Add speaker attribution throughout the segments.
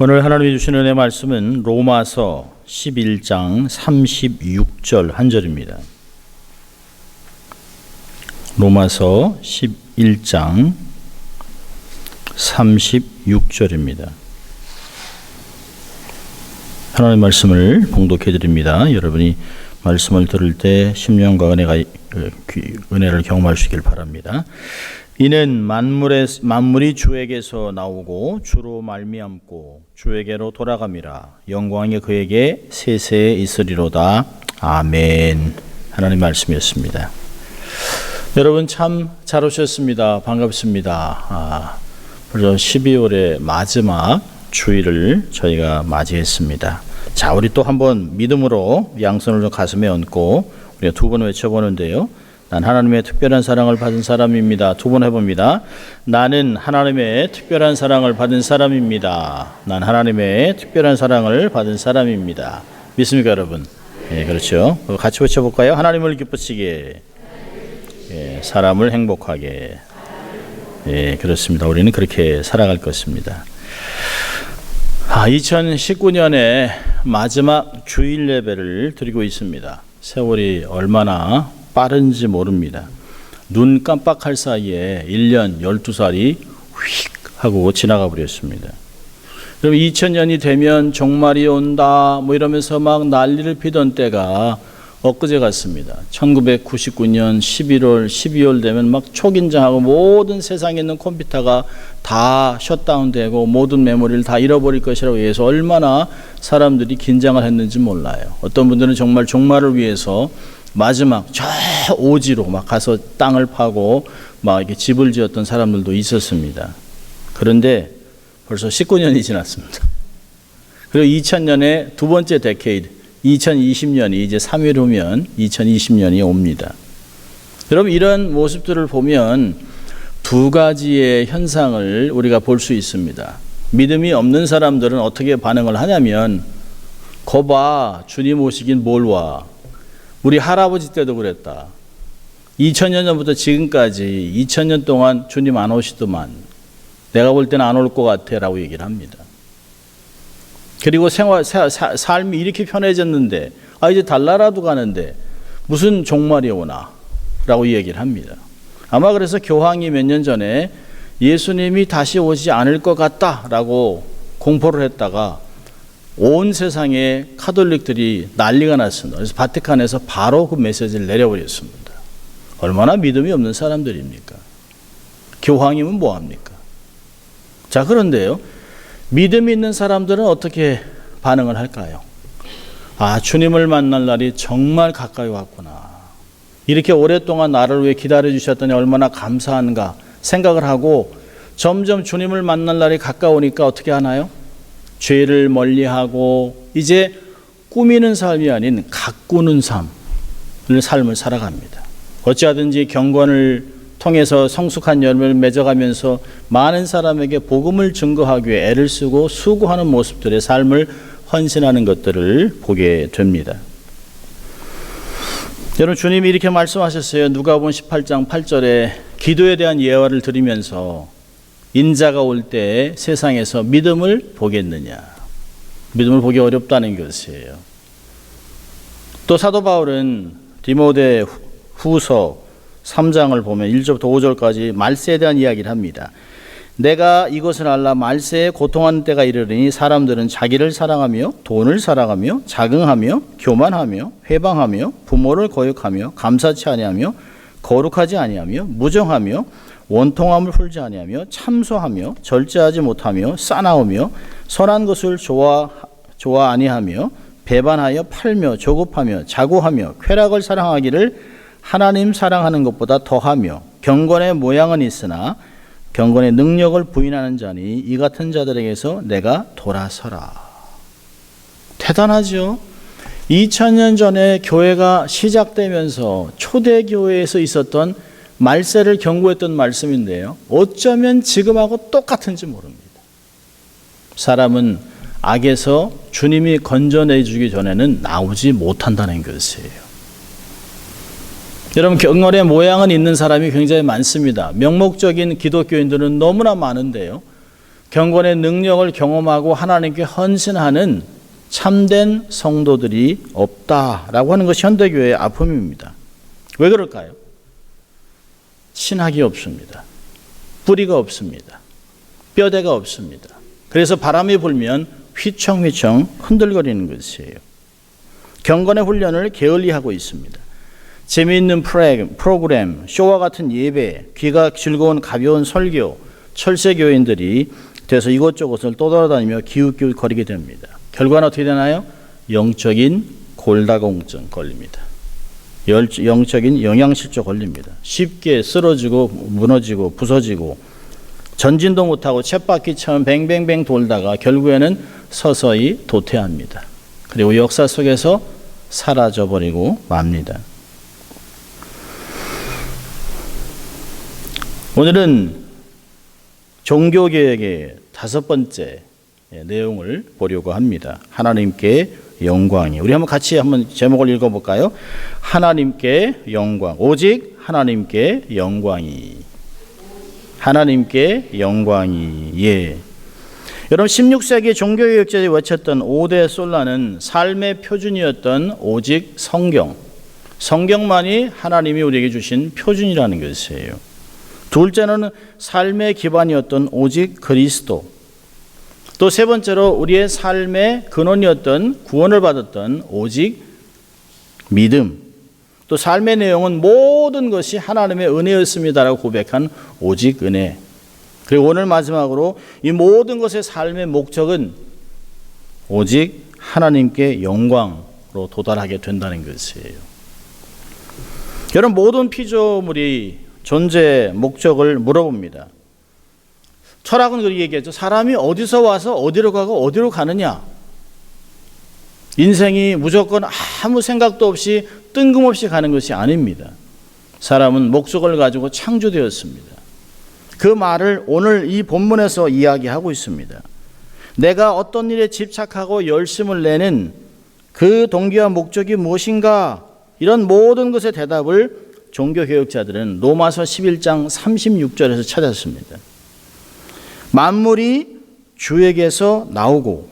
Speaker 1: 오늘 하나님이 주시는 은혜 말씀은 로마서 11장 36절 한 절입니다. 로마서 11장 36절입니다. 하나님의 말씀을 봉독해 드립니다. 여러분이 말씀을 들을 때 심령과 은혜를 경험할 수 있길 바랍니다. 이는 만물이 주에게서 나오고 주로 말미암고 주에게로 돌아감이라. 영광이 그에게 세세에 있으리로다. 아멘. 하나님의 말씀이었습니다. 여러분 참 잘 오셨습니다. 반갑습니다. 벌써 12월의 마지막 주일을 저희가 맞이했습니다. 자, 우리 또 한번 믿음으로 양손을 좀 가슴에 얹고 우리가 두 번 외쳐보는데요. 난 하나님의 특별한 사랑을 받은 사람입니다. 두 번 해봅니다. 나는 하나님의 특별한 사랑을 받은 사람입니다. 난 하나님의 특별한 사랑을 받은 사람입니다. 믿습니까, 여러분? 예, 그렇죠. 같이 외쳐볼까요? 하나님을 기쁘시게, 예, 사람을 행복하게. 예, 그렇습니다. 우리는 그렇게 살아갈 것입니다. 2019년의 마지막 주일 예배를 드리고 있습니다. 세월이 얼마나 빠른지 모릅니다. 눈 깜빡할 사이에 1년 12살이 휙 하고 지나가 버렸습니다. 그럼 2000년이 되면 종말이 온다 이러면서 막 난리를 피던 때가 엊그제 같습니다. 1999년 11월, 12월 되면 막 초긴장하고 모든 세상에 있는 컴퓨터가 다 셧다운되고 모든 메모리를 다 잃어버릴 것이라고 해서 얼마나 사람들이 긴장을 했는지 몰라요. 어떤 분들은 정말 종말을 위해서 마지막 저 오지로 막 가서 땅을 파고 막 이렇게 집을 지었던 사람들도 있었습니다. 그런데 벌써 19년이 지났습니다. 그리고 2000년의 두 번째 데케이드, 2020년이 이제 3일 후면 2020년이 옵니다. 여러분 이런 모습들을 보면 두 가지의 현상을 우리가 볼 수 있습니다. 믿음이 없는 사람들은 어떻게 반응을 하냐면 거봐 주님 오시긴 뭘 와. 우리 할아버지 때도 그랬다. 2000년 전부터 지금까지 2000년 동안 주님 안 오시더만 내가 볼 때는 안 올 것 같아 라고 얘기를 합니다. 그리고 삶이 이렇게 편해졌는데 이제 달나라도 가는데 무슨 종말이 오나 라고 얘기를 합니다. 아마 그래서 교황이 몇 년 전에 예수님이 다시 오지 않을 것 같다 라고 공포를 했다가 온 세상에 카톨릭들이 난리가 났습니다. 그래서 바티칸에서 바로 그 메시지를 내려버렸습니다. 얼마나 믿음이 없는 사람들입니까? 교황이면 뭐합니까? 자, 그런데요. 믿음이 있는 사람들은 어떻게 반응을 할까요? 주님을 만날 날이 정말 가까이 왔구나. 이렇게 오랫동안 나를 위해 기다려주셨더니 얼마나 감사한가 생각을 하고 점점 주님을 만날 날이 가까우니까 어떻게 하나요? 죄를 멀리하고 이제 꾸미는 삶이 아닌 가꾸는 삶을 살아갑니다. 어찌하든지 경건을 통해서 성숙한 열매를 맺어가면서 많은 사람에게 복음을 증거하기 위해 애를 쓰고 수고하는 모습들의 삶을 헌신하는 것들을 보게 됩니다. 여러분 주님이 이렇게 말씀하셨어요. 누가복음 18장 8절에 기도에 대한 예화를 드리면서 인자가 올 때 세상에서 믿음을 보겠느냐. 믿음을 보기 어렵다는 것이에요. 또 사도 바울은 디모데 후서 3장을 보면 1절부터 5절까지 말세에 대한 이야기를 합니다. 내가 이것을 알라 말세에 고통하는 때가 이르리니 사람들은 자기를 사랑하며 돈을 사랑하며 자긍하며 교만하며 회방하며 부모를 거역하며 감사치 아니하며 거룩하지 아니하며 무정하며 원통함을 풀지 아니하며 참소하며 절제하지 못하며 싸나우며 선한 것을 좋아 아니하며 배반하여 팔며 조급하며 자고하며 쾌락을 사랑하기를 하나님 사랑하는 것보다 더하며 경건의 모양은 있으나 경건의 능력을 부인하는 자니 이 같은 자들에게서 내가 돌아서라. 대단하죠? 2000년 전에 교회가 시작되면서 초대교회에서 있었던 말세를 경고했던 말씀인데요. 어쩌면 지금하고 똑같은지 모릅니다. 사람은 악에서 주님이 건져내 주기 전에는 나오지 못한다는 것이에요. 여러분 경건의 모양은 있는 사람이 굉장히 많습니다. 명목적인 기독교인들은 너무나 많은데요. 경건의 능력을 경험하고 하나님께 헌신하는 참된 성도들이 없다라고 하는 것이 현대교회의 아픔입니다. 왜 그럴까요? 신학이 없습니다. 뿌리가 없습니다. 뼈대가 없습니다. 그래서 바람이 불면 휘청휘청 흔들거리는 것이에요. 경건의 훈련을 게을리하고 있습니다. 재미있는 프로그램, 쇼와 같은 예배, 귀가 즐거운 가벼운 설교, 철새교인들이 돼서 이곳저곳을 떠돌아다니며 기웃기웃거리게 됩니다. 결과는 어떻게 되나요? 영적인 골다공증 걸립니다. 영적인 영양실조 걸립니다. 쉽게 쓰러지고 무너지고 부서지고 전진도 못하고 쳇바퀴처럼 뱅뱅뱅 돌다가 결국에는 서서히 도태합니다. 그리고 역사 속에서 사라져버리고 맙니다. 오늘은 종교개혁의 5번째 내용을 보려고 합니다. 하나님께 영광이. 우리 같이 한번 제목을 읽어볼까요? 하나님께 영광. 오직 하나님께 영광이. 하나님께 영광이. 예. 여러분 16세기 종교개혁자들이 외쳤던 5대 솔라는 삶의 표준이었던 오직 성경. 성경만이 하나님이 우리에게 주신 표준이라는 것이에요. 둘째는 삶의 기반이었던 오직 그리스도. 또 세 번째로 우리의 삶의 근원이었던 구원을 받았던 오직 믿음. 또 삶의 내용은 모든 것이 하나님의 은혜였습니다라고 고백한 오직 은혜. 그리고 오늘 마지막으로 이 모든 것의 삶의 목적은 오직 하나님께 영광으로 도달하게 된다는 것이에요. 여러분 모든 피조물이 존재의 목적을 물어봅니다. 철학은 그렇게 얘기했죠. 사람이 어디서 와서 어디로 가고 어디로 가느냐. 인생이 무조건 아무 생각도 없이 뜬금없이 가는 것이 아닙니다. 사람은 목적을 가지고 창조되었습니다. 그 말을 오늘 이 본문에서 이야기하고 있습니다. 내가 어떤 일에 집착하고 열심을 내는 그 동기와 목적이 무엇인가? 이런 모든 것의 대답을 종교개혁자들은 로마서 11장 36절에서 찾았습니다. 만물이 주에게서 나오고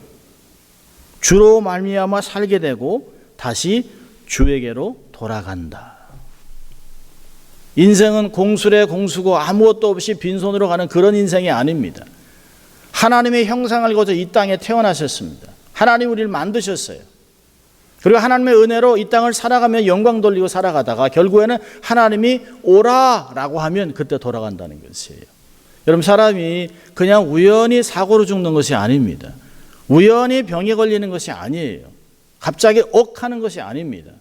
Speaker 1: 주로 말미암아 살게 되고 다시 주에게로 돌아간다. 인생은 공수래 공수고 아무것도 없이 빈손으로 가는 그런 인생이 아닙니다. 하나님의 형상을 거저 이 땅에 태어나셨습니다. 하나님 우리를 만드셨어요. 그리고 하나님의 은혜로 이 땅을 살아가며 영광 돌리고 살아가다가 결국에는 하나님이 오라라고 하면 그때 돌아간다는 것이에요. 여러분 사람이 그냥 우연히 사고로 죽는 것이 아닙니다. 우연히 병에 걸리는 것이 아니에요. 갑자기 하는 것이 아닙니다.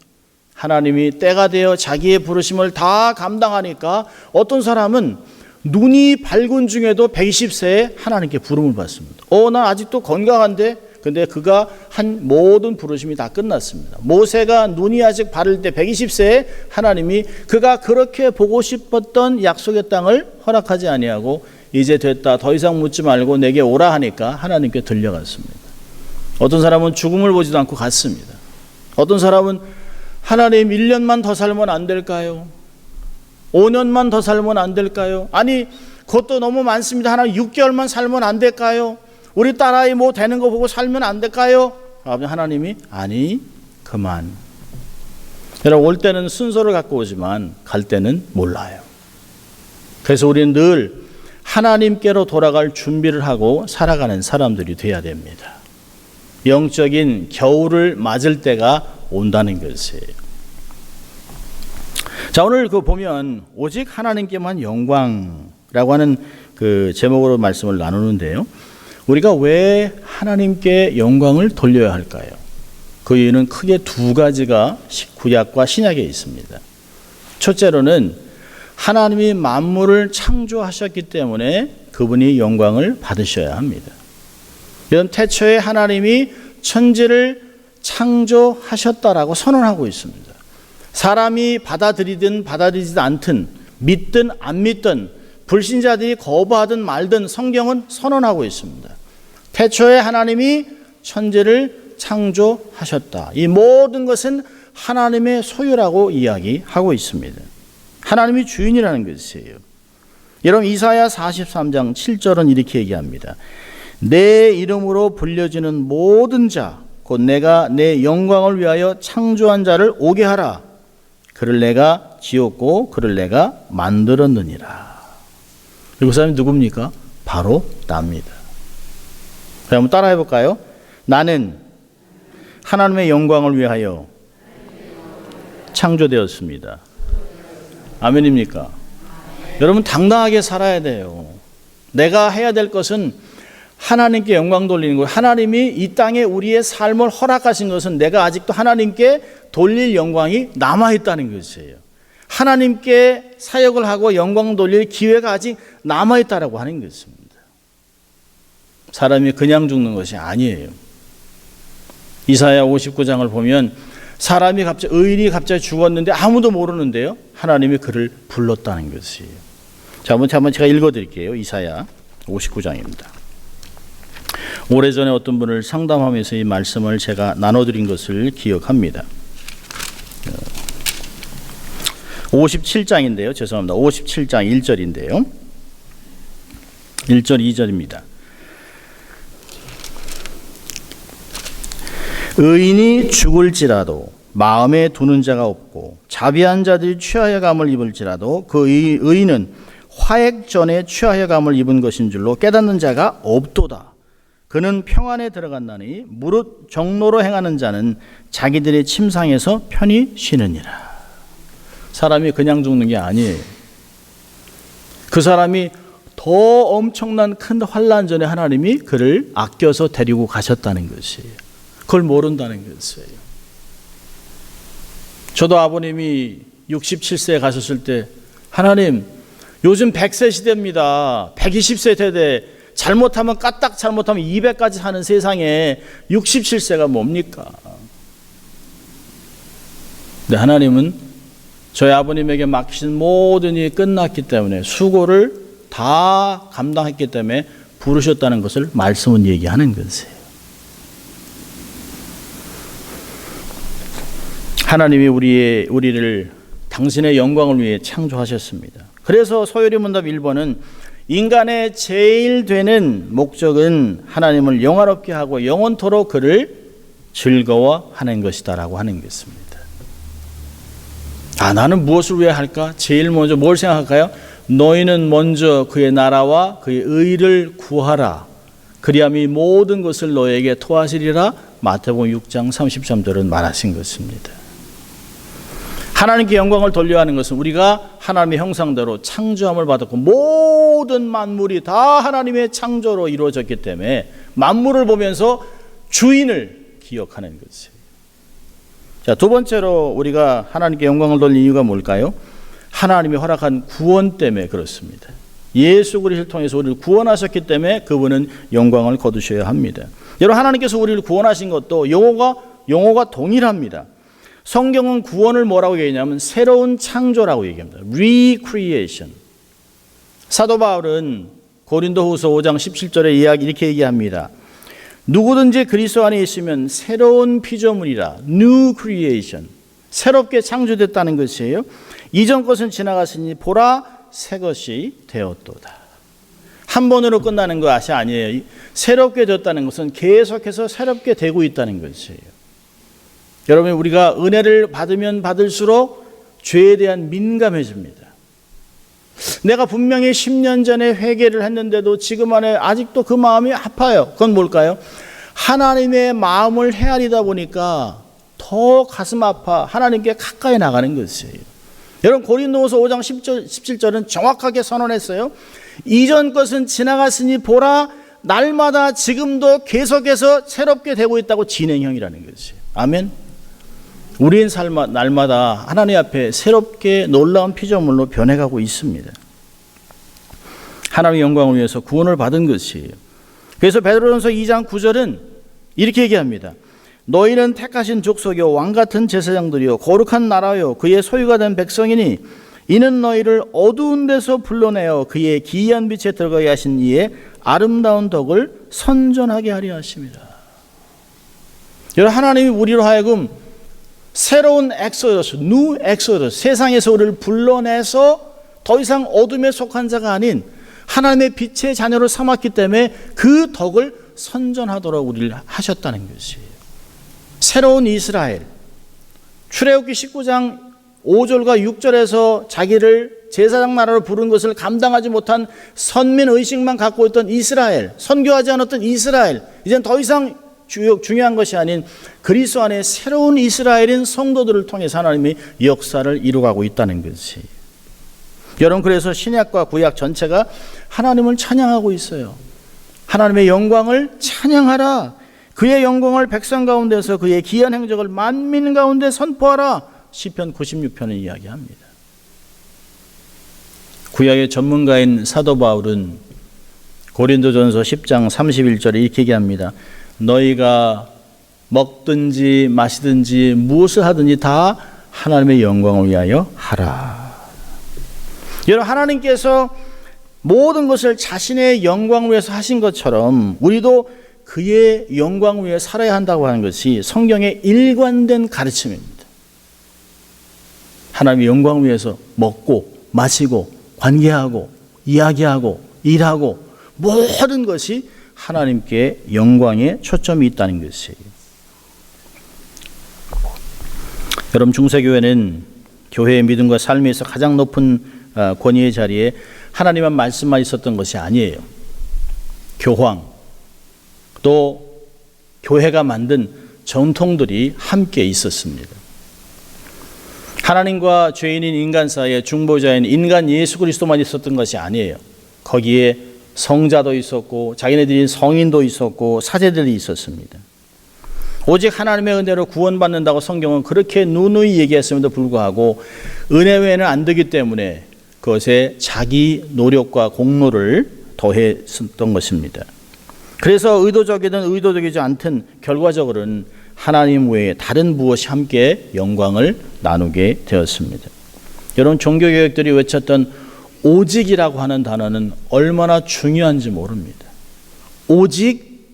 Speaker 1: 하나님이 때가 되어 자기의 부르심을 다 감당하니까 어떤 사람은 눈이 밝은 중에도 120세에 하나님께 부름을 받습니다. 난 아직도 건강한데 근데 그가 한 모든 부르심이 다 끝났습니다. 모세가 눈이 아직 바를 때 120세에 하나님이 그가 그렇게 보고 싶었던 약속의 땅을 허락하지 아니하고 이제 됐다 더 이상 묻지 말고 내게 오라 하니까 하나님께 들려갔습니다. 어떤 사람은 죽음을 보지도 않고 갔습니다. 어떤 사람은 하나님 1년만 더 살면 안 될까요? 5년만 더 살면 안 될까요? 아니 그것도 너무 많습니다. 하나님 6개월만 살면 안 될까요? 우리 딸아이 뭐 되는 거 보고 살면 안 될까요? 하나님이 아니 그만. 여러분 올 때는 순서를 갖고 오지만 갈 때는 몰라요. 그래서 우리는 늘 하나님께로 돌아갈 준비를 하고 살아가는 사람들이 돼야 됩니다. 영적인 겨울을 맞을 때가 온다는 것이에요. 자, 오늘 보면 오직 하나님께만 영광이라고 하는 그 제목으로 말씀을 나누는데요. 우리가 왜 하나님께 영광을 돌려야 할까요? 그 이유는 크게 두 가지가 구약과 신약에 있습니다. 첫째로는 하나님이 만물을 창조하셨기 때문에 그분이 영광을 받으셔야 합니다. 이런 태초에 하나님이 천지를 창조하셨다라고 선언하고 있습니다. 사람이 받아들이든 받아들이지 않든 믿든 안 믿든 불신자들이 거부하든 말든 성경은 선언하고 있습니다. 태초에 하나님이 천지를 창조하셨다. 이 모든 것은 하나님의 소유라고 이야기하고 있습니다. 하나님이 주인이라는 것이에요. 여러분 이사야 43장 7절은 이렇게 얘기합니다. 내 이름으로 불려지는 모든 자 곧 내가 내 영광을 위하여 창조한 자를 오게 하라. 그를 내가 지었고 그를 내가 만들었느니라. 그 사람이 누굽니까? 바로 나입니다. 한번 따라해 볼까요? 나는 하나님의 영광을 위하여 창조되었습니다. 아멘입니까? 여러분 당당하게 살아야 돼요. 내가 해야 될 것은 하나님께 영광 돌리는 거예요. 하나님이 이 땅에 우리의 삶을 허락하신 것은 내가 아직도 하나님께 돌릴 영광이 남아있다는 것이에요. 하나님께 사역을 하고 영광 돌릴 기회가 아직 남아있다라고 하는 것입니다. 사람이 그냥 죽는 것이 아니에요. 이사야 59장을 보면 사람이 의인이 갑자기 죽었는데 아무도 모르는데요. 하나님이 그를 불렀다는 것이에요. 자, 한번 제가 읽어드릴게요. 이사야 59장입니다. 오래전에 어떤 분을 상담하면서 이 말씀을 제가 나눠드린 것을 기억합니다. 57장인데요. 죄송합니다. 57장 1절인데요. 1절 2절입니다. 의인이 죽을지라도 마음에 두는 자가 없고 자비한 자들이 취하여감을 입을지라도 그 의인은 화액 전에 취하여감을 입은 것인 줄로 깨닫는 자가 없도다. 그는 평안에 들어갔나니 무릇 정로로 행하는 자는 자기들의 침상에서 편히 쉬느니라. 사람이 그냥 죽는 게 아니에요. 그 사람이 더 엄청난 큰 환난 전에 하나님이 그를 아껴서 데리고 가셨다는 것이에요. 그걸 모른다는 것이에요. 저도 아버님이 67세에 가셨을 때 하나님 요즘 100세 시대입니다. 120세 세대 잘못하면 까딱 잘못하면 200까지 사는 세상에 67세가 뭡니까? 근데 하나님은 저희 아버님에게 맡기신 모든 일이 끝났기 때문에 수고를 다 감당했기 때문에 부르셨다는 것을 말씀은 얘기하는 것이에요. 하나님이 우리를 당신의 영광을 위해 창조하셨습니다. 그래서 소요리 문답 1번은 인간의 제일 되는 목적은 하나님을 영화롭게 하고 영원토록 그를 즐거워하는 것이다라고 하는 것입니다. 나는 무엇을 위해 할까? 제일 먼저 뭘 생각할까요? 너희는 먼저 그의 나라와 그의 의를 구하라. 그리하면 이 모든 것을 너에게 토하시리라. 마태복음 6장 33절은 말하신 것입니다. 하나님께 영광을 돌려야 하는 것은 우리가 하나님의 형상대로 창조함을 받았고 모든 만물이 다 하나님의 창조로 이루어졌기 때문에 만물을 보면서 주인을 기억하는 것이에요. 자, 두 번째로 우리가 하나님께 영광을 돌리는 이유가 뭘까요? 하나님이 허락한 구원 때문에 그렇습니다. 예수 그리스도를 통해서 우리를 구원하셨기 때문에 그분은 영광을 거두셔야 합니다. 여러분, 하나님께서 우리를 구원하신 것도 용어가 동일합니다. 성경은 구원을 뭐라고 얘기하냐면 새로운 창조라고 얘기합니다. Recreation. 사도 바울은 고린도후서 5장 17절에 이렇게 얘기합니다. 누구든지 그리스도 안에 있으면 새로운 피조물이라. New creation. 새롭게 창조됐다는 것이에요. 이전 것은 지나갔으니 보라 새 것이 되었도다. 한 번으로 끝나는 것이 아니에요. 새롭게 되었다는 것은 계속해서 새롭게 되고 있다는 것이에요. 여러분, 우리가 은혜를 받으면 받을수록 죄에 대한 민감해집니다. 내가 분명히 10년 전에 회개를 했는데도 지금 안에 아직도 그 마음이 아파요. 그건 뭘까요? 하나님의 마음을 헤아리다 보니까 더 가슴 아파 하나님께 가까이 나가는 것이에요. 여러분, 고린도후서 5장 17절은 정확하게 선언했어요. 이전 것은 지나갔으니 보라 날마다 지금도 계속해서 새롭게 되고 있다고 진행형이라는 것이에요. 아멘. 우리의 삶 날마다 하나님 앞에 새롭게 놀라운 피조물로 변해가고 있습니다. 하나님의 영광을 위해서 구원을 받은 것이에요. 그래서 베드로전서 2장 9절은 이렇게 얘기합니다. 너희는 택하신 족속이요 왕같은 제사장들이요 거룩한 나라요 그의 소유가 된 백성이니 이는 너희를 어두운 데서 불러내어 그의 기이한 빛에 들어가게 하신 이의 아름다운 덕을 선전하게 하려 하십니다. 여러분, 하나님이 우리로 하여금 새로운 엑소더스, 뉴 엑소더스, 세상에서 우리를 불러내서 더 이상 어둠에 속한 자가 아닌 하나님의 빛의 자녀로 삼았기 때문에 그 덕을 선전하도록 우리를 하셨다는 것이에요. 새로운 이스라엘, 출애굽기 19장 5절과 6절에서 자기를 제사장 나라로 부른 것을 감당하지 못한 선민의식만 갖고 있던 이스라엘, 선교하지 않았던 이스라엘, 이젠 더 이상 중요한 것이 아닌 그리스도 안에 새로운 이스라엘인 성도들을 통해서 하나님이 역사를 이루어가고 있다는 것이. 여러분, 그래서 신약과 구약 전체가 하나님을 찬양하고 있어요. 하나님의 영광을 찬양하라. 그의 영광을 백성 가운데서 그의 기한 행적을 만민 가운데 선포하라. 시편 96편을 이야기합니다. 구약의 전문가인 사도 바울은 고린도전서 10장 31절에 이렇게 얘기합니다. 너희가 먹든지 마시든지 무엇을 하든지 다 하나님의 영광을 위하여 하라. 여러분, 하나님께서 모든 것을 자신의 영광을 위해서 하신 것처럼 우리도 그의 영광을 위해 살아야 한다고 하는 것이 성경의 일관된 가르침입니다. 하나님의 영광을 위해서 먹고 마시고 관계하고 이야기하고 일하고 모든 것이 하나님께 영광에 초점이 있다는 것이에요. 여러분, 중세교회는 교회의 믿음과 삶에서 가장 높은 권위의 자리에 하나님의 말씀만 있었던 것이 아니에요. 교황, 또 교회가 만든 전통들이 함께 있었습니다. 하나님과 죄인인 인간 사이에 중보자인 인간 예수 그리스도만 있었던 것이 아니에요. 거기에 성자도 있었고 자기네들이 성인도 있었고 사제들이 있었습니다. 오직 하나님의 은혜로 구원받는다고 성경은 그렇게 누누이 얘기했음에도 불구하고 은혜 외에는 안 되기 때문에 그것에 자기 노력과 공로를 더했던 것입니다. 그래서 의도적이든 의도적이지 않든 결과적으로는 하나님 외에 다른 무엇이 함께 영광을 나누게 되었습니다. 여러분, 종교개혁들이 외쳤던 오직이라고 하는 단어는 얼마나 중요한지 모릅니다. 오직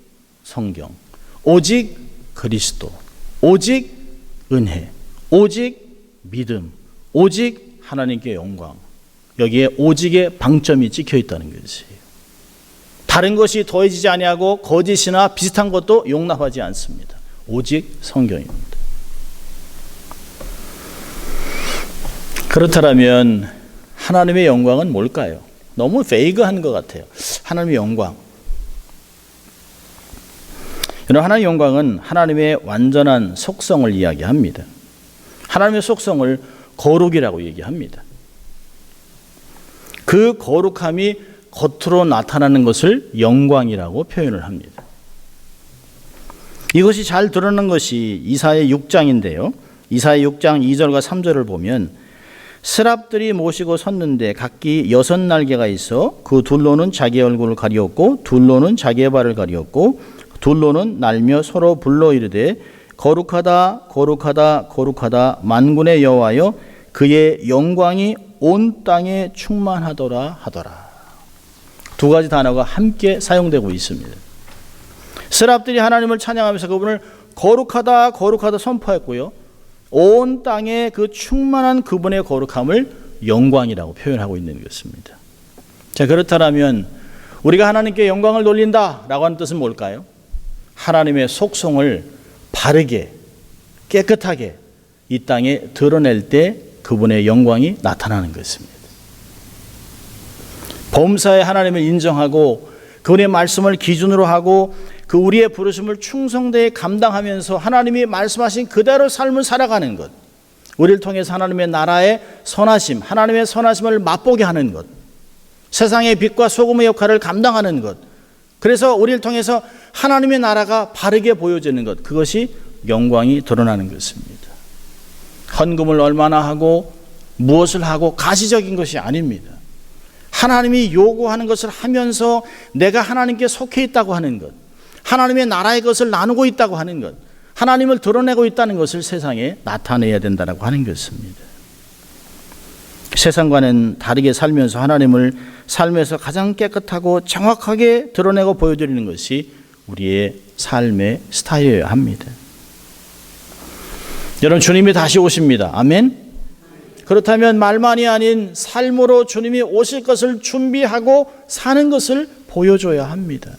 Speaker 1: 성경, 오직 그리스도, 오직 은혜, 오직 믿음, 오직 하나님께 영광. 여기에 오직의 방점이 찍혀 있다는 것이에요. 다른 것이 더해지지 아니하고 거짓이나 비슷한 것도 용납하지 않습니다. 오직 성경입니다. 그렇다면 하나님의 영광은 뭘까요? 너무 베이그한 것 같아요. 하나님의 영광. 여러분, 하나님의 영광은 하나님의 완전한 속성을 이야기합니다. 하나님의 속성을 거룩이라고 얘기합니다. 그 거룩함이 겉으로 나타나는 것을 영광이라고 표현을 합니다. 이것이 잘 드러나는 것이 이사야 6장인데요. 이사야 6장 2절과 3절을 보면 스랍들이 모시고 섰는데 각기 6날개가 있어 그 둘로는 자기 얼굴을 가리었고 둘로는 자기의 발을 가리었고 둘로는 날며 서로 불러 이르되 거룩하다 거룩하다 거룩하다 만군의 여호와여 그의 영광이 온 땅에 충만하더라 하더라. 두 가지 단어가 함께 사용되고 있습니다. 스랍들이 하나님을 찬양하면서 그분을 거룩하다 거룩하다 선포했고요. 온 땅에 그 충만한 그분의 거룩함을 영광이라고 표현하고 있는 것입니다. 자, 그렇다면 우리가 하나님께 영광을 돌린다라고 하는 뜻은 뭘까요? 하나님의 속성을 바르게 깨끗하게 이 땅에 드러낼 때 그분의 영광이 나타나는 것입니다. 범사에 하나님을 인정하고 그분의 말씀을 기준으로 하고 그 우리의 부르심을 충성되게 감당하면서 하나님이 말씀하신 그대로 삶을 살아가는 것, 우리를 통해서 하나님의 나라의 선하심, 하나님의 선하심을 맛보게 하는 것, 세상의 빛과 소금의 역할을 감당하는 것, 그래서 우리를 통해서 하나님의 나라가 바르게 보여지는 것, 그것이 영광이 드러나는 것입니다. 헌금을 얼마나 하고 무엇을 하고 가시적인 것이 아닙니다. 하나님이 요구하는 것을 하면서 내가 하나님께 속해 있다고 하는 것, 하나님의 나라의 것을 나누고 있다고 하는 것, 하나님을 드러내고 있다는 것을 세상에 나타내야 된다고 하는 것입니다. 세상과는 다르게 살면서 하나님을 삶에서 가장 깨끗하고 정확하게 드러내고 보여드리는 것이 우리의 삶의 스타일이어야 합니다. 여러분, 주님이 다시 오십니다. 아멘. 그렇다면 말만이 아닌 삶으로 주님이 오실 것을 준비하고 사는 것을 보여줘야 합니다.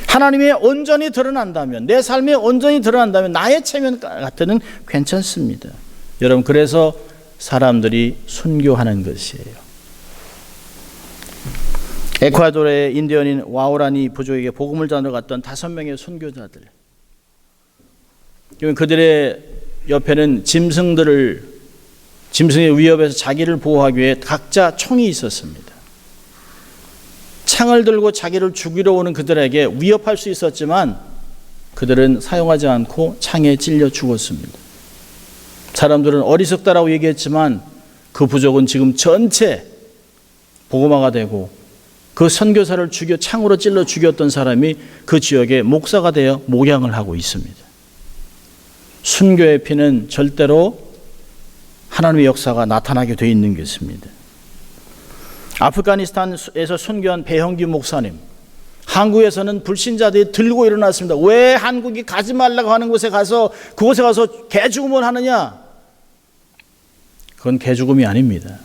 Speaker 1: 하나님이 온전히 드러난다면, 내 삶이 온전히 드러난다면 나의 체면 같으면 괜찮습니다. 여러분, 그래서 사람들이 순교하는 것이에요. 에콰도르의 인디언인 와오라니 부족에게 복음을 전하러 갔던 5명의 순교자들, 그들의 옆에는 짐승의 위협에서 자기를 보호하기 위해 각자 총이 있었습니다. 창을 들고 자기를 죽이러 오는 그들에게 위협할 수 있었지만 그들은 사용하지 않고 창에 찔려 죽었습니다. 사람들은 어리석다라고 얘기했지만 그 부족은 지금 전체 복음화가 되고, 그 선교사를 창으로 찔러 죽였던 사람이 그 지역의 목사가 되어 목양을 하고 있습니다. 순교의 피는 절대로 하나님의 역사가 나타나게 되어 있는 것입니다. 아프가니스탄에서 순교한 배형기 목사님, 한국에서는 불신자들이 들고 일어났습니다. 왜 한국이 가지 말라고 하는 곳에 가서, 그곳에 가서 개죽음을 하느냐? 그건 개죽음이 아닙니다.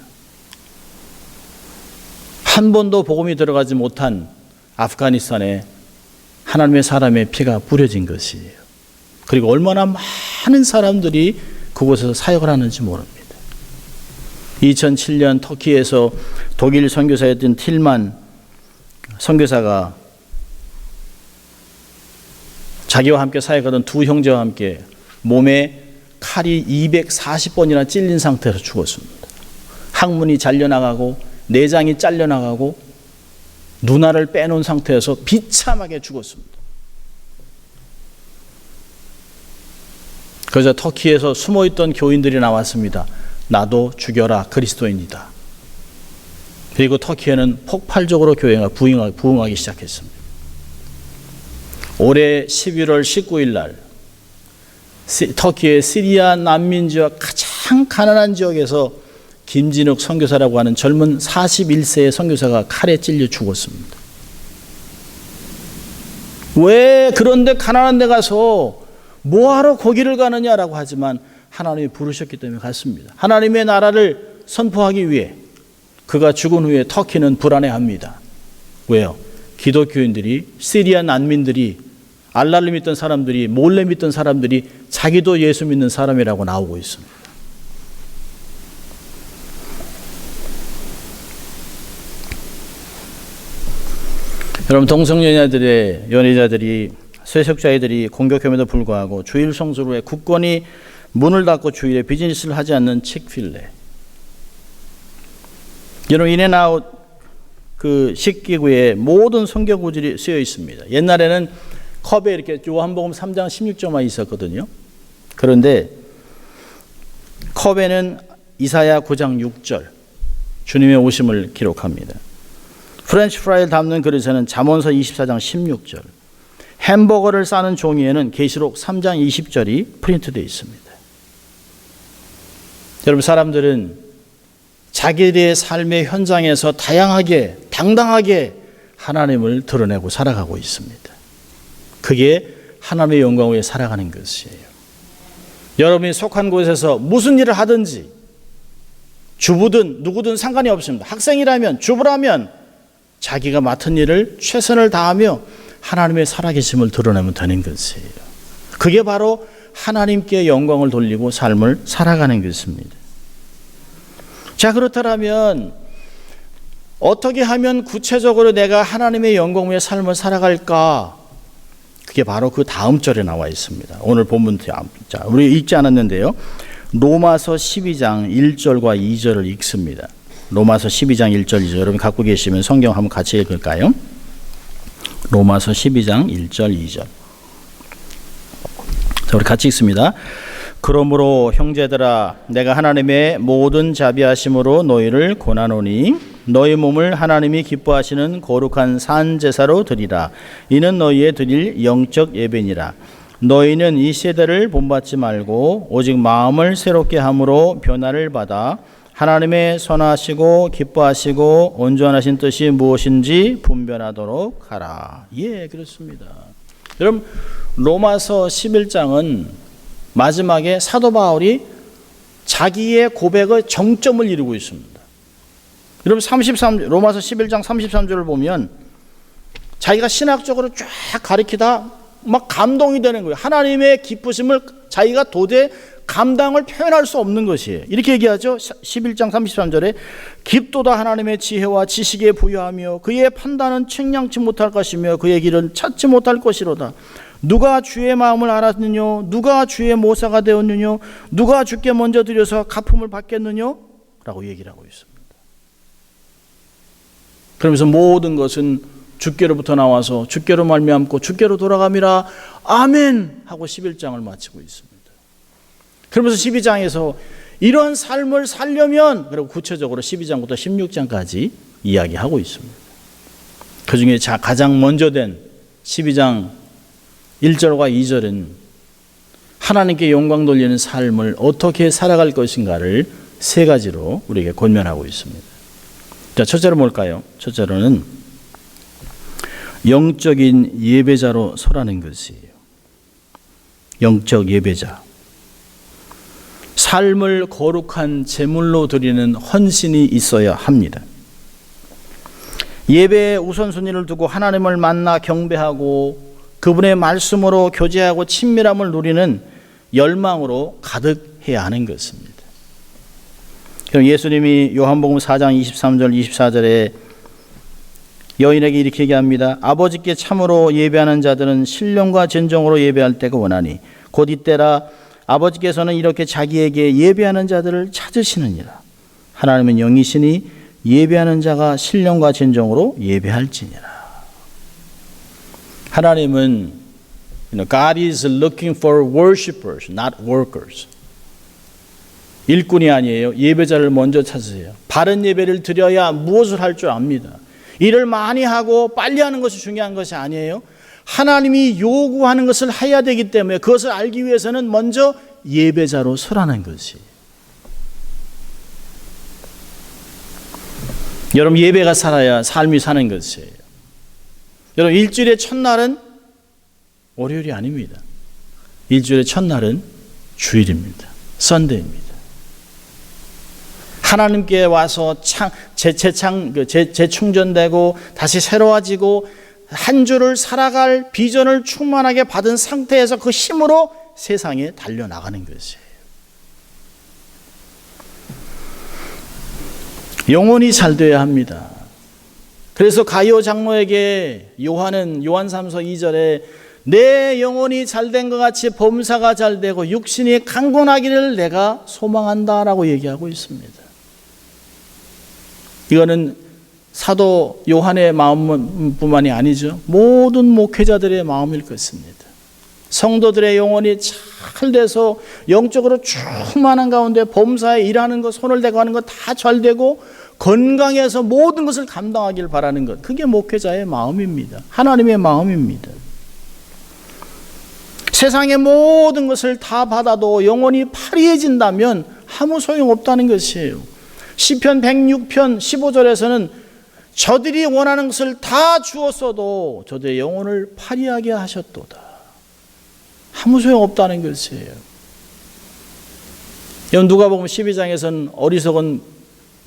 Speaker 1: 한 번도 복음이 들어가지 못한 아프가니스탄에 하나님의 사람의 피가 뿌려진 것이에요. 그리고 얼마나 많은 사람들이 그곳에서 사역을 하는지 모릅니다. 2007년 터키에서 독일 선교사였던 틸만 선교사가 자기와 함께 사역하던 두 형제와 함께 몸에 칼이 240번이나 찔린 상태에서 죽었습니다. 항문이 잘려나가고 내장이 잘려나가고 눈알을 빼놓은 상태에서 비참하게 죽었습니다. 그래서 터키에서 숨어있던 교인들이 나왔습니다. 나도 죽여라, 그리스도인이다. 그리고 터키에는 폭발적으로 교회가 부흥하기 시작했습니다. 올해 11월 19일 날 터키의 시리아 난민 지역 가장 가난한 지역에서 김진욱 선교사라고 하는 젊은 41세의 선교사가 칼에 찔려 죽었습니다. 왜 그런데 가난한 데 가서 뭐하러 거기를 가느냐라고 하지만 하나님이 부르셨기 때문에 갔습니다. 하나님의 나라를 선포하기 위해. 그가 죽은 후에 터키는 불안해합니다. 왜요? 기독교인들이, 시리아 난민들이, 알라를 믿던 사람들이, 몰래 믿던 사람들이 자기도 예수 믿는 사람이라고 나오고 있습니다. 여러분, 연애자들이 쇠석자애들이 공격함에도 불구하고 주일 성수로에 굳건히 문을 닫고 주일에 비즈니스를 하지 않는 칙필레. 여러분, 인앤아웃 그 식기구에 모든 성경 구절이 쓰여 있습니다. 옛날에는 컵에 이렇게 요한복음 3장 16절만 있었거든요. 그런데 컵에는 이사야 9장 6절 주님의 오심을 기록합니다. 프렌치 프라이를 담는 그릇에는 잠언서 24장 16절, 햄버거를 싸는 종이에는 계시록 3장 20절이 프린트되어 있습니다. 여러분, 사람들은 자기들의 삶의 현장에서 다양하게, 당당하게 하나님을 드러내고 살아가고 있습니다. 그게 하나님의 영광 위에 살아가는 것이에요. 여러분이 속한 곳에서 무슨 일을 하든지, 주부든 누구든 상관이 없습니다. 학생이라면, 주부라면 자기가 맡은 일을 최선을 다하며 하나님의 살아계심을 드러내면 되는 것이에요. 그게 바로 하나님께 영광을 돌리고 삶을 살아가는 것입니다. 자, 그렇다면 어떻게 하면 구체적으로 내가 하나님의 영광 위에 삶을 살아갈까? 그게 바로 그 다음 절에 나와 있습니다. 오늘 본문, 자, 우리 읽지 않았는데요. 로마서 12장 1절과 2절을 읽습니다. 로마서 12장 1절 2절, 여러분 갖고 계시면 성경 한번 같이 읽을까요? 로마서 12장 1절 2절. 자, 우리 같이 읽습니다. 그러므로 형제들아, 내가 하나님의 모든 자비하심으로 너희를 권하노니 너희 몸을 하나님이 기뻐하시는 거룩한 산 제사로 드리라. 이는 너희의 드릴 영적 예배니라. 너희는 이 세대를 본받지 말고 오직 마음을 새롭게 함으로 변화를 받아 하나님의 선하시고 기뻐하시고 온전하신 뜻이 무엇인지 분별하도록 하라. 예, 그렇습니다. 여러분, 로마서 11장은 마지막에 사도 바울이 자기의 고백의 정점을 이루고 있습니다. 여러분 로마서 11장 33절을 보면 자기가 신학적으로 쫙 가리키다 막 감동이 되는 거예요. 하나님의 기쁘심을 자기가 도저히 감당을 표현할 수 없는 것이에요. 이렇게 얘기하죠. 11장 33절에 깊도다 하나님의 지혜와 지식에 부여하며 그의 판단은 측량치 못할 것이며 그의 길은 찾지 못할 것이로다. 누가 주의 마음을 알았느냐? 누가 주의 모사가 되었느냐? 누가 주께 먼저 드려서 갚음을 받겠느냐? 라고 얘기를 하고 있습니다. 그러면서 모든 것은 주께로부터 나와서 주께로 말미암고 주께로 돌아감이라 아멘 하고 11장을 마치고 있습니다. 그러면서 12장에서 이러한 삶을 살려면 그리고 구체적으로 12장부터 16장까지 이야기하고 있습니다. 그중에 가장 먼저 된 12장 1절과 2절은 하나님께 영광 돌리는 삶을 어떻게 살아갈 것인가를 세 가지로 우리에게 권면하고 있습니다. 자, 첫째로 뭘까요? 첫째로는 영적인 예배자로 서라는 것이에요. 영적 예배자. 삶을 거룩한 제물로 드리는 헌신이 있어야 합니다. 예배의 우선순위를 두고 하나님을 만나 경배하고 그분의 말씀으로 교제하고 친밀함을 누리는 열망으로 가득해야 하는 것입니다. 그럼 예수님이 요한복음 4장 23절 24절에 여인에게 이렇게 얘기합니다. 아버지께 참으로 예배하는 자들은 신령과 진정으로 예배할 때가 원하니 곧 이때라 아버지께서는 이렇게 자기에게 예배하는 자들을 찾으시느니라. 하나님은 영이시니 예배하는 자가 신령과 진정으로 예배할지니라. 하나님은 God is looking for worshipers, not workers. 일꾼이 아니에요. 예배자를 먼저 찾으세요. 바른 예배를 드려야 무엇을 할 줄 압니다. 일을 많이 하고 빨리 하는 것이 중요한 것이 아니에요. 하나님이 요구하는 것을 해야 되기 때문에 그것을 알기 위해서는 먼저 예배자로 서라는 것이. 여러분 예배가 살아야 삶이 사는 것이에요. 여러분 일주일의 첫날은 월요일이 아닙니다. 일주일의 첫날은 주일입니다. 선데이입니다. 하나님께 와서 재충전되고 다시 새로워지고 한 주를 살아갈 비전을 충만하게 받은 상태에서 그 힘으로 세상에 달려나가는 것이에요. 영혼이 잘 되어야 합니다. 그래서 가이오 장로에게 요한은 요한3서 2절에 내 영혼이 잘된 것 같이 범사가 잘되고 육신이 강건하기를 내가 소망한다라고 얘기하고 있습니다. 이거는 사도 요한의 마음뿐만이 아니죠. 모든 목회자들의 마음일 것입니다. 성도들의 영혼이 잘 돼서 영적으로 충만한 가운데 범사에 일하는 것, 손을 대고 하는 것 다 잘 되고 건강해서 모든 것을 감당하길 바라는 것. 그게 목회자의 마음입니다. 하나님의 마음입니다. 세상의 모든 것을 다 받아도 영혼이 파리해진다면 아무 소용없다는 것이에요. 시편 106편 15절에서는 저들이 원하는 것을 다 주었어도 저들의 영혼을 파리하게 하셨도다. 아무 소용없다는 것이에요. 누가복음 12장에서는 어리석은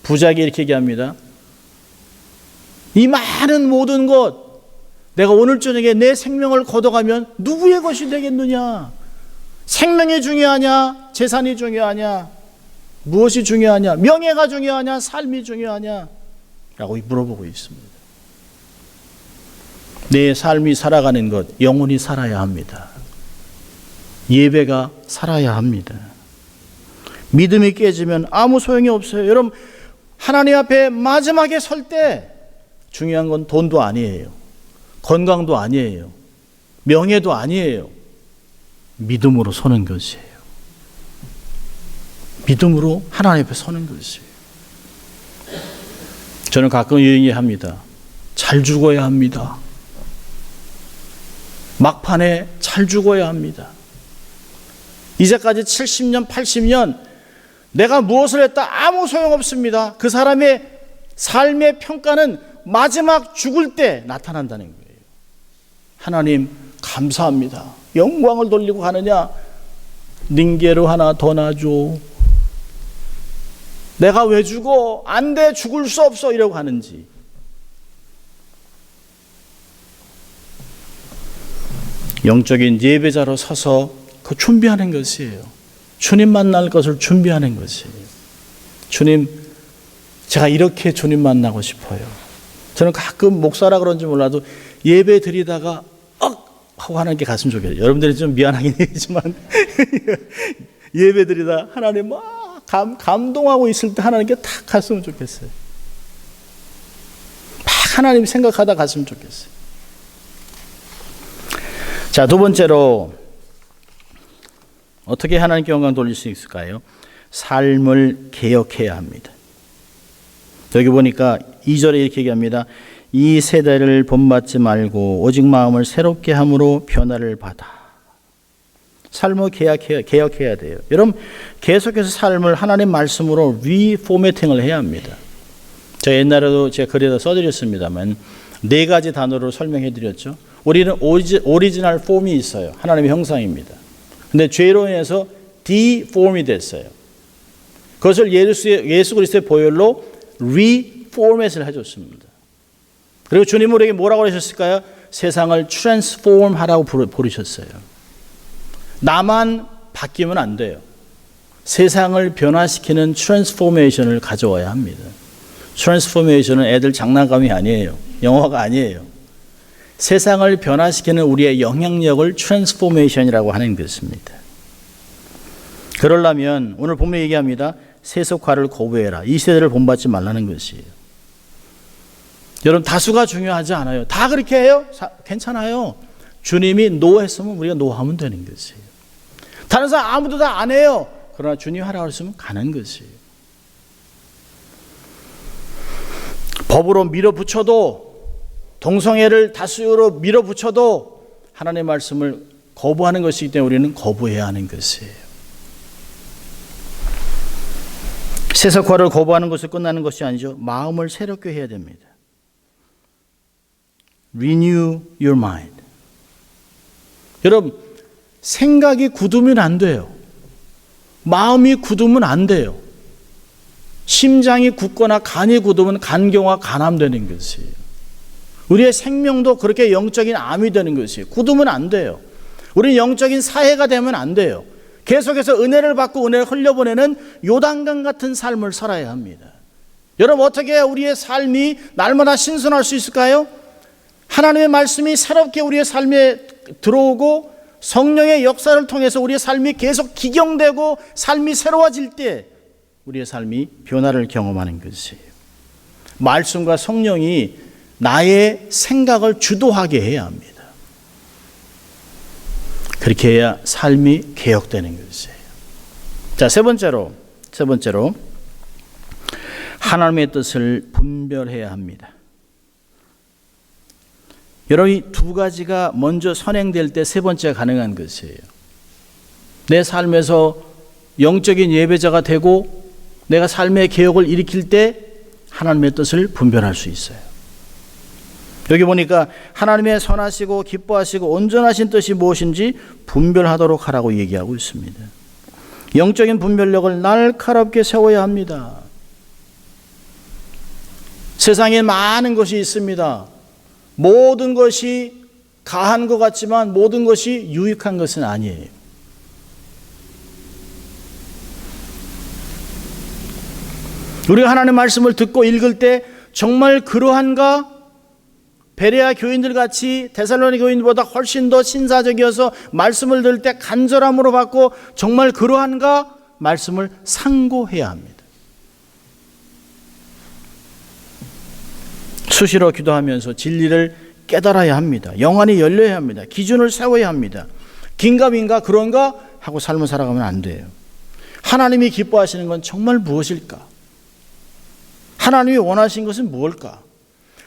Speaker 1: 부자에게 이렇게 얘기합니다. 이 많은 모든 것 내가 오늘 저녁에 내 생명을 걷어가면 누구의 것이 되겠느냐? 생명이 중요하냐? 재산이 중요하냐? 무엇이 중요하냐? 명예가 중요하냐? 삶이 중요하냐? 라고 물어보고 있습니다. 내 삶이 살아가는 것, 영혼이 살아야 합니다. 예배가 살아야 합니다. 믿음이 깨지면 아무 소용이 없어요. 여러분 하나님 앞에 마지막에 설 때 중요한 건 돈도 아니에요. 건강도 아니에요. 명예도 아니에요. 믿음으로 서는 것이에요. 믿음으로 하나님 앞에 서는 것이에요. 저는 가끔 얘기합니다. 잘 죽어야 합니다. 막판에 잘 죽어야 합니다. 이제까지 70년, 80년 내가 무엇을 했다 아무 소용없습니다. 그 사람의 삶의 평가는 마지막 죽을 때 나타난다는 거예요. 하나님 감사합니다. 영광을 돌리고 가느냐? 닝게로 하나 더 놔줘. 내가 왜 죽어? 안 돼, 죽을 수 없어 이러고 하는지. 영적인 예배자로 서서 그 준비하는 것이에요. 주님 만날 것을 준비하는 것이에요. 주님, 제가 이렇게 주님 만나고 싶어요. 저는 가끔 목사라 그런지 몰라도 예배 드리다가 하고 하는 게 갔으면 좋겠어요. 여러분들이 좀 미안하긴 하지만 예배 드리다 하나님 막 감동하고 있을 때 하나님께 탁 갔으면 좋겠어요. 막 하나님 생각하다 갔으면 좋겠어요. 자, 두 번째로 어떻게 하나님께 영광 돌릴 수 있을까요? 삶을 개혁해야 합니다. 여기 보니까 2절에 이렇게 얘기합니다. 이 세대를 본받지 말고 오직 마음을 새롭게 함으로 변화를 받아. 삶을 개혁해야 돼요. 여러분, 계속해서 삶을 하나님 말씀으로 리포매팅을 해야 합니다. 제가 옛날에도 제가 글에다 써드렸습니다만 4가지 단어로 설명해 드렸죠. 우리는 오리지널 폼이 있어요. 하나님의 형상입니다. 근데 죄로 인해서 디폼이 됐어요. 그것을 예수 그리스도의 보혈로 리포맷을 해줬습니다. 그리고 주님 우리에게 뭐라고 하셨을까요? 세상을 트랜스폼 하라고 부르셨어요. 나만 바뀌면 안 돼요. 세상을 변화시키는 트랜스포메이션을 가져와야 합니다. 트랜스포메이션은 애들 장난감이 아니에요. 영어가 아니에요. 세상을 변화시키는 우리의 영향력을 트랜스포메이션이라고 하는 것입니다. 그러려면 오늘 본문에 얘기합니다. 세속화를 거부해라. 이 세대를 본받지 말라는 것이에요. 여러분, 다수가 중요하지 않아요. 다 그렇게 해요? 괜찮아요. 주님이 노했으면 우리가 노하면 되는 것이에요. 다른 사람 아무도 다 안 해요. 그러나 주님이 하라고 했으면 가는 것이에요. 법으로 밀어붙여도, 동성애를 다수로 밀어붙여도 하나님의 말씀을 거부하는 것이기 때문에 우리는 거부해야 하는 것이에요. 세속화를 거부하는 것을 끝나는 것이 아니죠. 마음을 새롭게 해야 됩니다. Renew your mind. 여러분, 생각이 굳으면 안 돼요. 마음이 굳으면 안 돼요. 심장이 굳거나 간이 굳으면 간경화 간암되는 것이에요. 우리의 생명도 그렇게 영적인 암이 되는 것이에요. 굳으면 안 돼요. 우리는 영적인 사해가 되면 안 돼요. 계속해서 은혜를 받고 은혜를 흘려보내는 요단강 같은 삶을 살아야 합니다. 여러분, 어떻게 우리의 삶이 날마다 신선할 수 있을까요? 하나님의 말씀이 새롭게 우리의 삶에 들어오고 성령의 역사를 통해서 우리의 삶이 계속 기경되고 삶이 새로워질 때 우리의 삶이 변화를 경험하는 것이에요. 말씀과 성령이 나의 생각을 주도하게 해야 합니다. 그렇게 해야 삶이 개혁되는 것이에요. 자, 세 번째로 하나님의 뜻을 분별해야 합니다. 여러분, 이 두 가지가 먼저 선행될 때 세 번째가 가능한 것이에요. 내 삶에서 영적인 예배자가 되고 내가 삶의 개혁을 일으킬 때 하나님의 뜻을 분별할 수 있어요. 여기 보니까 하나님의 선하시고 기뻐하시고 온전하신 뜻이 무엇인지 분별하도록 하라고 얘기하고 있습니다. 영적인 분별력을 날카롭게 세워야 합니다. 세상에 많은 것이 있습니다. 모든 것이 가한 것 같지만 모든 것이 유익한 것은 아니에요. 우리가 하나님의 말씀을 듣고 읽을 때 정말 그러한가? 베레아 교인들 같이 데살로니 교인들보다 훨씬 더 신사적이어서 말씀을 들을 때 간절함으로 받고 정말 그러한가? 말씀을 상고해야 합니다. 수시로 기도하면서 진리를 깨달아야 합니다. 영안이 열려야 합니다. 기준을 세워야 합니다. 긴가민가 그런가 하고 삶을 살아가면 안 돼요. 하나님이 기뻐하시는 건 정말 무엇일까? 하나님이 원하신 것은 무엇일까?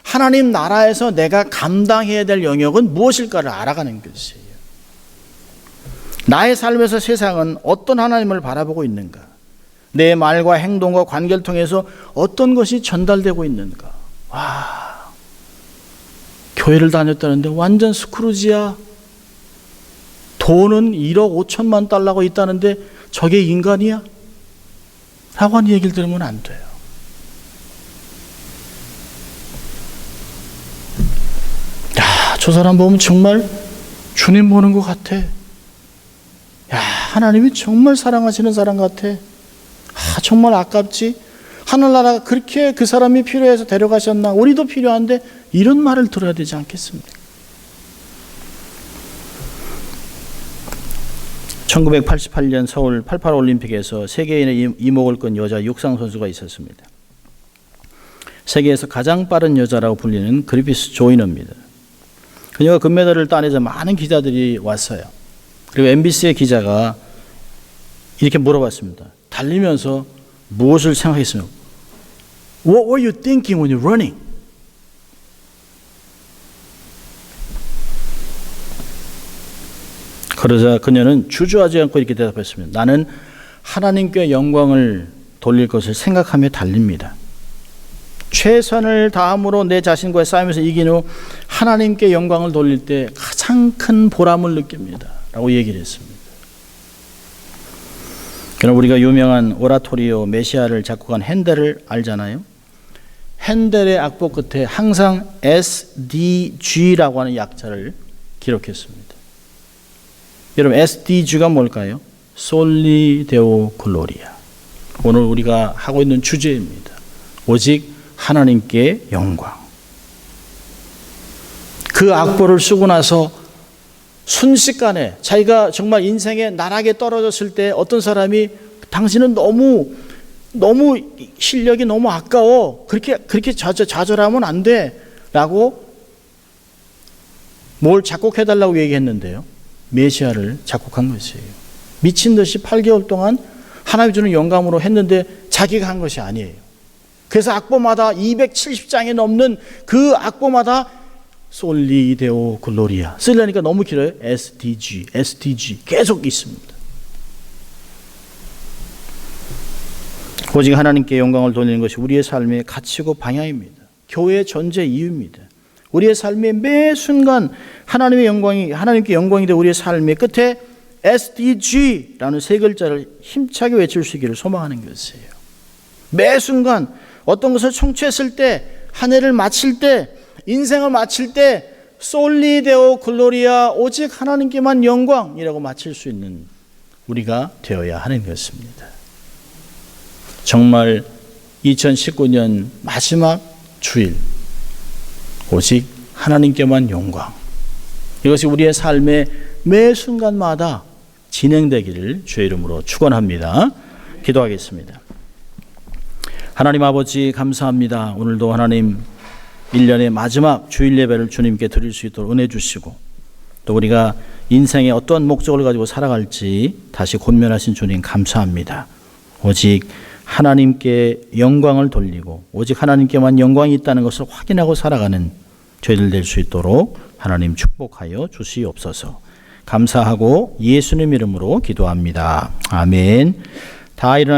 Speaker 1: 하나님 나라에서 내가 감당해야 될 영역은 무엇일까를 알아가는 것이에요. 나의 삶에서 세상은 어떤 하나님을 바라보고 있는가? 내 말과 행동과 관계를 통해서 어떤 것이 전달되고 있는가? 와, 교회를 다녔다는데 완전 스크루지야. 돈은 1억 5천만 달러가 있다는데 저게 인간이야? 라고 하는 얘기를 들으면 안 돼요. 야, 저 사람 보면 정말 주님 보는 것 같아. 야, 하나님이 정말 사랑하시는 사람 같아. 아, 정말 아깝지. 하늘나라가 그렇게 그 사람이 필요해서 데려가셨나? 우리도 필요한데 이런 말을 들어야 되지 않겠습니까? 1988년 서울 88 올림픽에서 세계인의 이목을 끈 여자 육상 선수가 있었습니다. 세계에서 가장 빠른 여자라고 불리는 그리피스 조이너입니다. 그녀가 금메달을 따내자 많은 기자들이 왔어요. 그리고 MBC의 기자가 이렇게 물어봤습니다. 달리면서 무엇을 생각했어요? What were you thinking when you're running? 그러자 그녀는 주저하지 않고 이렇게 대답했습니다. 나는 하나님께 영광을 돌릴 것을 생각하며 달립니다. 최선을 다함으로 내 자신과의 싸움에서 이긴 후 하나님께 영광을 돌릴 때 가장 큰 보람을 느낍니다. 라고 얘기를 했습니다. 그럼 우리가 유명한 오라토리오 메시아를 작곡한 핸델을 알잖아요. 핸델의 악보 끝에 항상 SDG라고 하는 약자를 기록했습니다. 여러분 SDG가 뭘까요? 솔리 데오 글로리아. 오늘 우리가 하고 있는 주제입니다. 오직 하나님께 영광. 그 악보를 쓰고 나서 순식간에 자기가 정말 인생의 나락에 떨어졌을 때 어떤 사람이 당신은 너무 실력이 너무 아까워. 그렇게 좌절하면 안 돼. 라고 뭘 작곡해달라고 얘기했는데요. 메시아를 작곡한 것이에요. 미친 듯이 8개월 동안 하나님이 주는 영감으로 했는데 자기가 한 것이 아니에요. 그래서 악보마다 270장이 넘는 그 악보마다 솔리 데오 글로리아 쓰려니까 너무 길어요. SDG 계속 있습니다. 오직 하나님께 영광을 돌리는 것이 우리의 삶의 가치고 방향입니다. 교회의 존재 이유입니다. 우리의 삶의 매 순간 하나님께 영광이 되어 우리의 삶의 끝에 SDG라는 세 글자를 힘차게 외칠 수 있기를 소망하는 것이에요. 매 순간 어떤 것을 성취했을 때, 한 해를 마칠 때, 인생을 마칠 때 솔리 데오 글로리아 오직 하나님께만 영광이라고 마칠 수 있는 우리가 되어야 하는 것입니다. 정말 2019년 마지막 주일 오직 하나님께만 영광. 이것이 우리의 삶의 매 순간마다 진행되기를 주의 이름으로 축원합니다. 기도하겠습니다. 하나님 아버지 감사합니다. 오늘도 하나님 1년의 마지막 주일 예배를 주님께 드릴 수 있도록 은혜 주시고 또 우리가 인생의 어떤 목적을 가지고 살아갈지 다시 권면하신 주님 감사합니다. 오직 하나님께 영광을 돌리고 오직 하나님께만 영광이 있다는 것을 확인하고 살아가는 저희들 될 수 있도록 하나님 축복하여 주시옵소서. 감사하고 예수님 이름으로 기도합니다. 아멘. 다 일어나